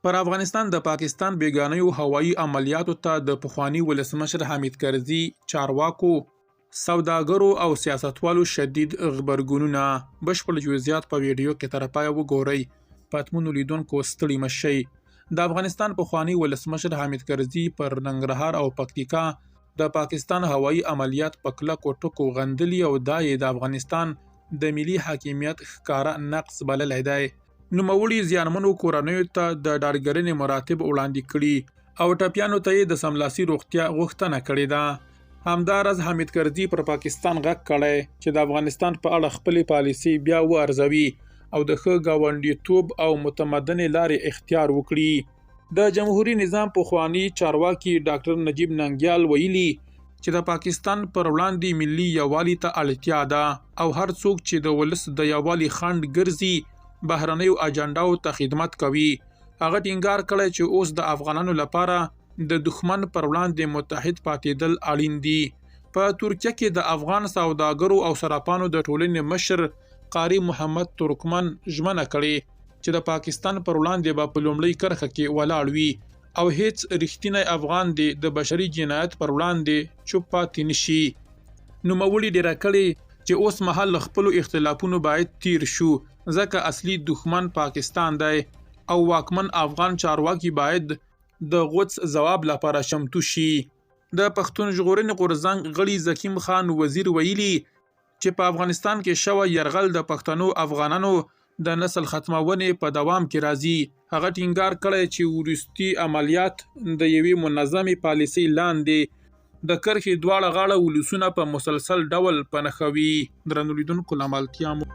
پر افغانستان د پاکستان بیګانیو هوایي عملیاتو ته د پخوانی ولسمشر حامد کرزي چارواکو سوداګرو او سیاستوالو شدید غبرګونونه بشپړ جزئیات په ویډیو کې تر پایه وګورئ. پاتمنو لیدونکو ستړي مشئ. د افغانستان پخوانی ولسمشر حامد کرزي پر ننګرهار او پکتیکا د پاکستان هوایي عملیات په کلکو ټکو غندلي او دا یې د افغانستان د ملي حاکمیت ښکاره نقص بللی دی. نوموړي زیانمنو کورنیو ته د ډاډګرنې مراتب وړاندې کړي او ټپیانو ته یې د سملاسي روغتیا غوښتنه کړې ده. همداراز حامد کرزي پر پاکستان غږ کړی چې د افغانستان په اړه خپلې پالیسۍ بیا وارزوي او د ښه ګاونډیتوب او متمدنې لارې اختیار وکړي. د جمهوریت نظام پخوانی چارواکي ډاکټر نجیب ننګیال ویلي چې د پاکستان پر وړاندې ملي یووالي ته اړتیا ده او هر څوک چې د ولس د یووالي خنډ ګرځي بهرنیو اجنډاو ته خدمت کوي. هغه ټینګار کړی چې اوس د افغانانو لپاره د دښمن پر وړاندې متحد پاتېدل اړین دي. په ترکیه کې د افغان سوداګرو او صرافانو د ټولنې مشر قاری محمد ترکمن ژمنه کړې چې د پاکستان پر وړاندې به په لومړۍ کرښه کې ولاړ وي او هیڅ رښتینی افغان دی د بشري جنایت پر وړاندې چوپ پاتې نشي. نوموړي ډیره کړې چې اوس مهال خپلو اختلافونو باید تیر شو ځکه اصلي دښمن پاکستان دی او واکمن افغان چارواکي باید د غوڅ ځواب لپاره چمتو شي. د پښتون ژغورنې غورځنګ غړي زکیم خان وزیر ویلي چې په افغانستان کې شوی یرغل د پښتنو افغانانو د نسل ختمونې په دوام کې راځي. هغه ټینګار کړی چې وروستي عملیات د یوې منظمې پالیسۍ لاندې د کرښې دواړه غاړه ولسونه په مسلسل ډول پنښوي. درنو لیدونکو له ملتیا مو